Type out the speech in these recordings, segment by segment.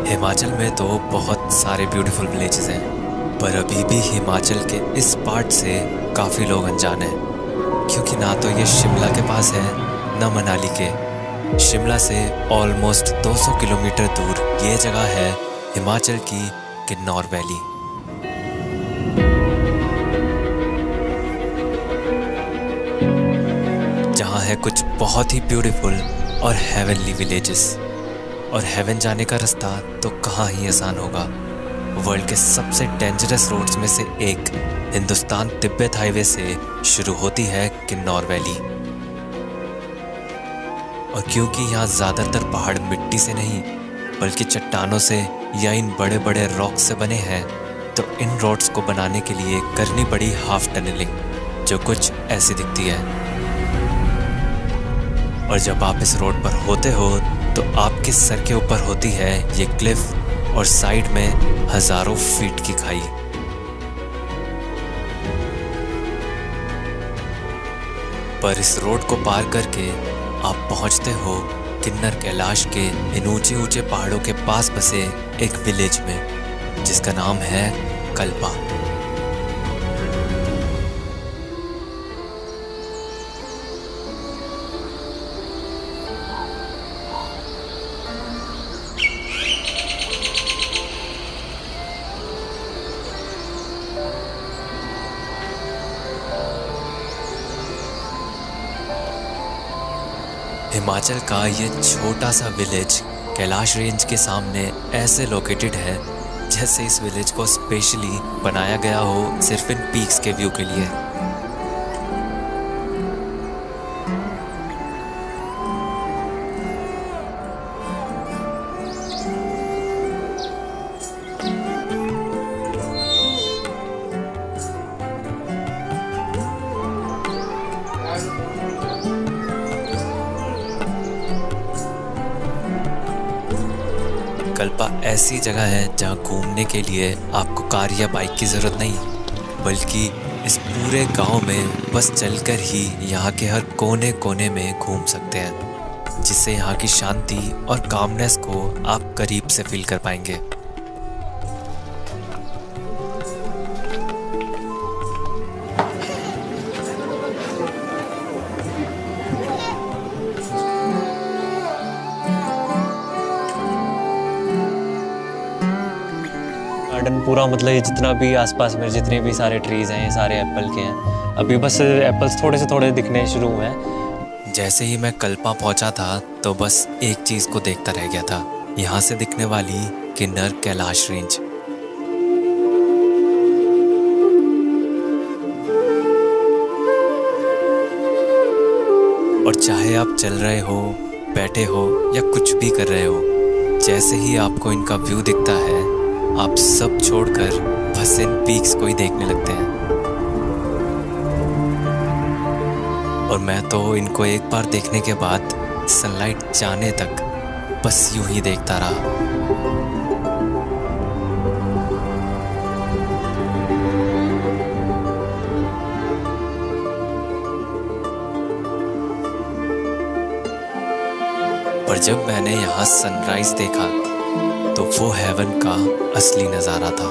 हिमाचल में तो बहुत सारे ब्यूटीफुल विलेजेस हैं, पर अभी भी हिमाचल के इस पार्ट से काफ़ी लोग अनजान हैं, क्योंकि ना तो ये शिमला के पास है ना मनाली के। शिमला से ऑलमोस्ट 200 किलोमीटर दूर ये जगह है हिमाचल की किन्नौर वैली। जहाँ है कुछ बहुत ही ब्यूटीफुल और हेवनली विलेजेस। और हेवन जाने का रास्ता तो कहाँ ही आसान होगा। वर्ल्ड के सबसे डेंजरस रोड्स में से एक हिंदुस्तान तिब्बत हाईवे से शुरू होती है किन्नौर वैली। और क्योंकि यहाँ ज़्यादातर पहाड़ मिट्टी से नहीं बल्कि चट्टानों से या इन बड़े बड़े रॉक से बने हैं, तो इन रोड्स को बनाने के लिए करनी पड़ी हाफ टनलिंग, जो कुछ ऐसी दिखती है। और जब आप इस रोड पर होते हो तो आपके सर के ऊपर होती है ये क्लिफ और साइड में हजारों फीट की खाई। पर इस रोड को पार करके आप पहुंचते हो किन्नर कैलाश के इन ऊंचे ऊंचे पहाड़ों के पास बसे एक विलेज में, जिसका नाम है कल्पा। हिमाचल का ये छोटा सा विलेज कैलाश रेंज के सामने ऐसे लोकेटेड है जैसे इस विलेज को स्पेशली बनाया गया हो सिर्फ इन पीक्स के व्यू के लिए। कल्पा ऐसी जगह है जहाँ घूमने के लिए आपको कार या बाइक की ज़रूरत नहीं, बल्कि इस पूरे गांव में बस चलकर ही यहाँ के हर कोने कोने में घूम सकते हैं, जिससे यहाँ की शांति और कामनेस को आप करीब से फील कर पाएंगे। गार्डन पूरा मतलब ये जितना भी आसपास में जितने भी सारे ट्रीज हैं ये सारे एप्पल के हैं। अभी बस एप्पल्स थोड़े से थोड़े दिखने शुरू हुए हैं। जैसे ही मैं कल्पा पहुंचा था तो बस एक चीज़ को देखता रह गया था, यहाँ से दिखने वाली किन्नर कैलाश रेंज। और चाहे आप चल रहे हो, बैठे हो या कुछ भी कर रहे हो, जैसे ही आपको इनका व्यू दिखता है आप सब छोड़कर बस इन पीक्स को ही देखने लगते हैं। और मैं तो इनको एक बार देखने के बाद सनलाइट जाने तक बस यूं ही देखता रहा। पर जब मैंने यहाँ सनराइज देखा तो वो हेवन का असली नजारा था।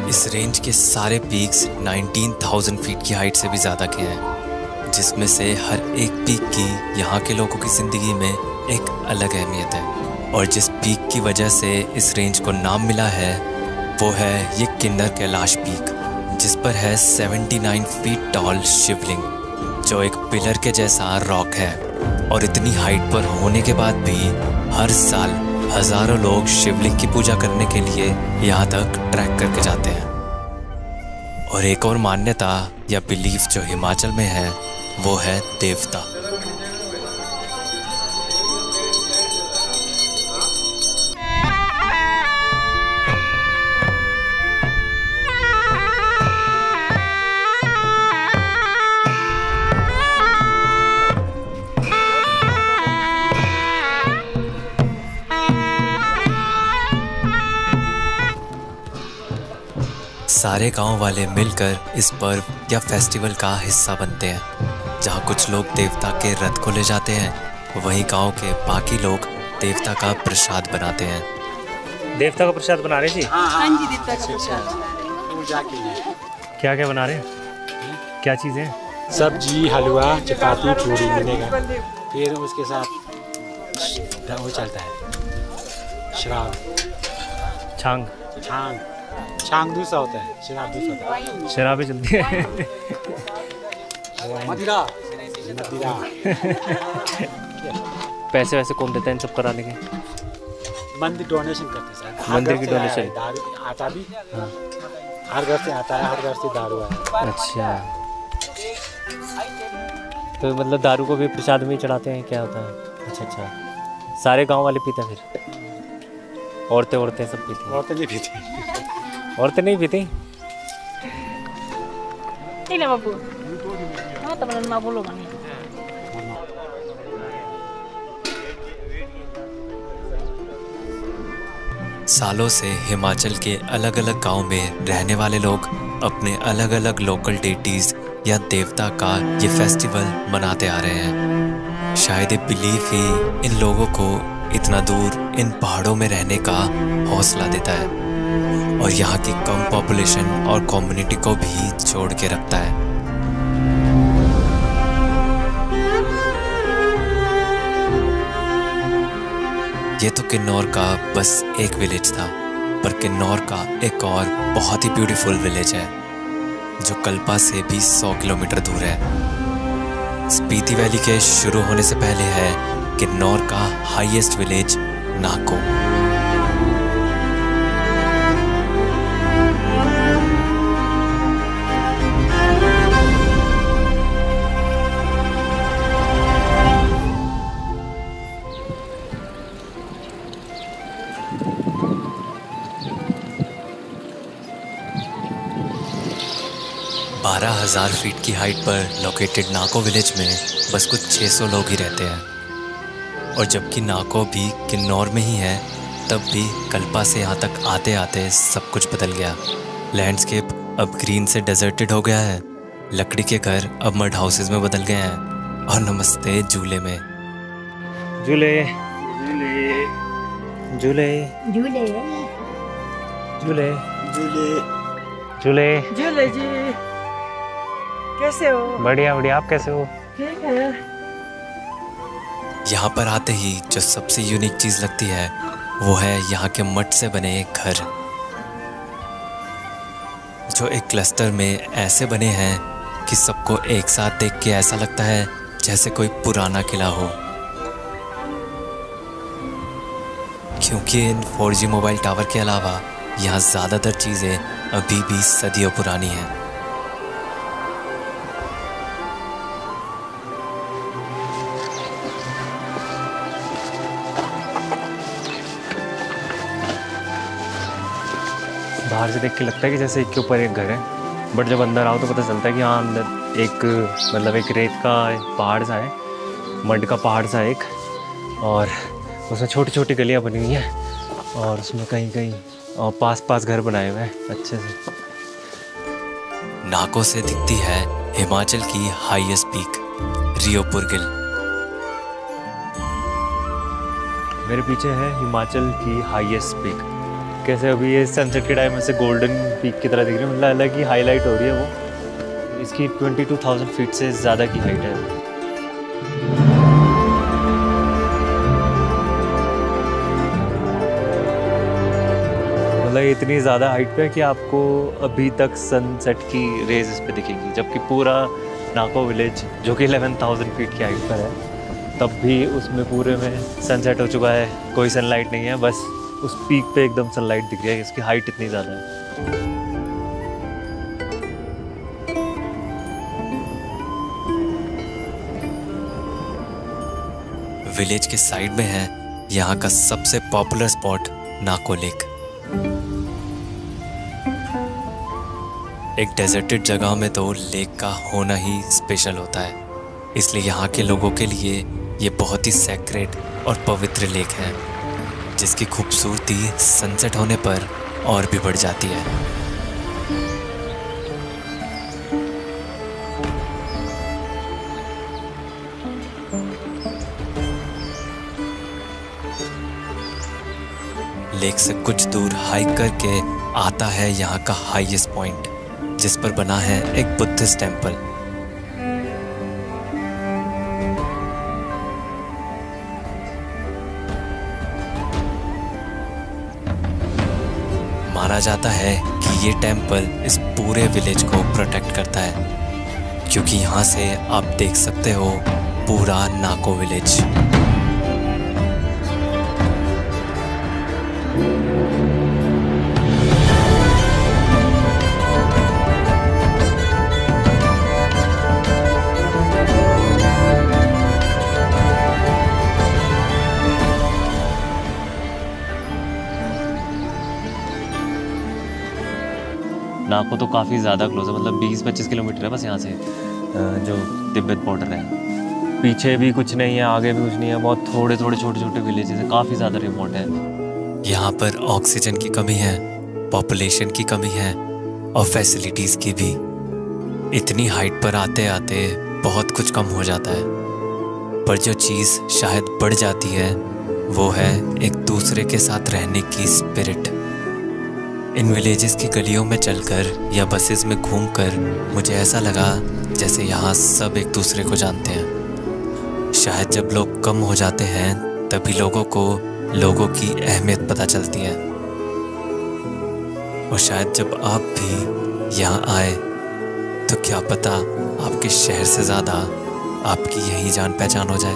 इस रेंज के सारे पीक्स 19,000 फीट की हाइट से भी ज़्यादा के हैं, जिसमें से हर एक पीक की यहाँ के लोगों की ज़िंदगी में एक अलग अहमियत है। और जिस पीक की वजह से इस रेंज को नाम मिला है वो है ये किन्नर कैलाश पीक, जिस पर है 79 फीट टॉल शिवलिंग, जो एक पिलर के जैसा रॉक है। और इतनी हाइट पर होने के बाद भी हर साल हजारों लोग शिवलिंग की पूजा करने के लिए यहाँ तक ट्रैक करके जाते हैं। और एक और मान्यता या बिलीफ जो हिमाचल में है वो है देवता। सारे गांव वाले मिलकर इस पर्व या फेस्टिवल का हिस्सा बनते हैं। जहां कुछ लोग देवता के रथ को ले जाते हैं, वहीं गांव के बाकी लोग देवता का प्रसाद बनाते हैं। देवता का प्रसाद बना रहे जी? हाँ जी, देवता का प्रसाद पूजा के लिए। क्या क्या बना रहे हैं? क्या चीज़ें? सब्जी, हलवा, चपाती, पूरी मिलेगा। फिर उसके साथ वो चलता है शराब, छांग। छांग दूसरा होता है, शराब दूसरा होता है। शराबें चलती है। मदिरा। पैसे वैसे कौन देता है इन सब कराने के? मंदिर डोनेशन करते हैं सर। मंदिर की डोनेशन। दारू आता भी हर घर से आता है, हर घर से दारू है। अच्छा, तो मतलब दारू को भी प्रसाद में ही चढ़ाते हैं, क्या होता है? अच्छा, सारे गांव वाले पीते हैं फिर? औरतें सब पीती हैं? औरतें नहीं पीती। औरतें नहीं पीती? नहीं बाबू, हाँ तो मैं बोलो बनी। सालों से हिमाचल के अलग अलग गांव में रहने वाले लोग अपने अलग अलग लोकल डेटीज या देवता का ये फेस्टिवल मनाते आ रहे हैं। शायद ये बिलीफ ही इन लोगों को इतना दूर इन पहाड़ों में रहने का हौसला देता है और यहाँ की कम पॉपुलेशन और कम्युनिटी को भी जोड़ के रखता है। ये तो किन्नौर का बस एक विलेज था, पर किन्नौर का एक और बहुत ही ब्यूटीफुल विलेज है जो कल्पा से भी 100 किलोमीटर दूर है। स्पीति वैली के शुरू होने से पहले है किन्नौर का हाईएस्ट विलेज नाको। बारह 1000 फीट की हाइट पर लोकेटेड नाको विलेज में बस कुछ 600 लोग ही रहते हैं। और जबकि नाको भी किन्नौर में ही है, तब भी कल्पा से यहाँ तक आते आते सब कुछ बदल गया। लैंडस्केप अब ग्रीन से डेजर्टेड हो गया है, लकड़ी के घर अब मड हाउसेज में बदल गए हैं और नमस्ते झूले में। झूले झूले झूले झूले झूले झूले झूले जी, कैसे हो? बढ़िया बढ़िया, आप कैसे हो? ठीक है। यहाँ पर आते ही जो सबसे यूनिक चीज लगती है वो है यहाँ के मड से बने घर, जो एक क्लस्टर में ऐसे बने हैं कि सबको एक साथ देख के ऐसा लगता है जैसे कोई पुराना किला हो। क्योंकि इन 4G मोबाइल टावर के अलावा यहाँ ज़्यादातर चीज़ें अभी भी सदियों पुरानी हैं। बाहर से देख के लगता है कि जैसे एक के ऊपर एक घर है, बट जब अंदर आओ तो पता चलता है कि हाँ अंदर एक मतलब एक रेत का पहाड़ सा है, मड का पहाड़ सा एक, और उसमें छोटी छोटी गलियाँ बनी हुई हैं और उसमें कहीं कहीं और पास पास घर बनाए हुए हैं अच्छे से। नाको से दिखती है हिमाचल की हाईएस्ट पीक रियोपुर गिल। मेरे पीछे है हिमाचल की हाईएस्ट पीक। कैसे अभी ये सनसेट के टाइम में से गोल्डन पीक की तरह दिख रही है, मतलब अलग ही हाईलाइट हो रही है वो। इसकी 22,000 फीट से ज़्यादा की हाइट है। मतलब इतनी ज़्यादा हाइट पे है कि आपको अभी तक सनसेट की रेज इस पे दिखेगी, जबकि पूरा नाको विलेज जो कि 11,000 फीट की हाइट पर है, तब भी उसमें पूरे में सनसेट हो चुका है, कोई सनलाइट नहीं है, बस उस पीक पे एकदम सनलाइट दिख रही है, इसकी हाइट इतनी ज़्यादा है। विलेज के साइड में है यहाँ का सबसे पॉपुलर स्पॉट नाको लेक। एक डेजर्टेड जगह में तो लेक का होना ही स्पेशल होता है, इसलिए यहाँ के लोगों के लिए ये बहुत ही सैक्रेड और पवित्र लेक है, जिसकी खूबसूरती सनसेट होने पर और भी बढ़ जाती है। लेक से कुछ दूर हाइक करके आता है यहाँ का हाईएस्ट पॉइंट, जिस पर बना है एक बुद्धिस्ट टेम्पल। माना जाता है कि ये टेम्पल इस पूरे विलेज को प्रोटेक्ट करता है, क्योंकि यहाँ से आप देख सकते हो पूरा नाको विलेज। नाको तो काफ़ी ज़्यादा क्लोज है, मतलब 20-25 किलोमीटर है बस यहाँ से जो तिब्बत बॉर्डर है। पीछे भी कुछ नहीं है, आगे भी कुछ नहीं है, बहुत थोड़े थोड़े छोटे छोटे विलेजेस है, काफ़ी ज़्यादा रिमोट है। यहाँ पर ऑक्सीजन की कमी है, पॉपुलेशन की कमी है और फैसिलिटीज़ की भी। इतनी हाइट पर आते आते बहुत कुछ कम हो जाता है, पर जो चीज़ शायद बढ़ जाती है वो है एक दूसरे के साथ रहने की स्पिरिट। इन विलेजेस की गलियों में चलकर या बसेस में घूमकर मुझे ऐसा लगा जैसे यहाँ सब एक दूसरे को जानते हैं। शायद जब लोग कम हो जाते हैं तभी लोगों को लोगों की अहमियत पता चलती है। और शायद जब आप भी यहाँ आए तो क्या पता आपके शहर से ज़्यादा आपकी यही जान पहचान हो जाए।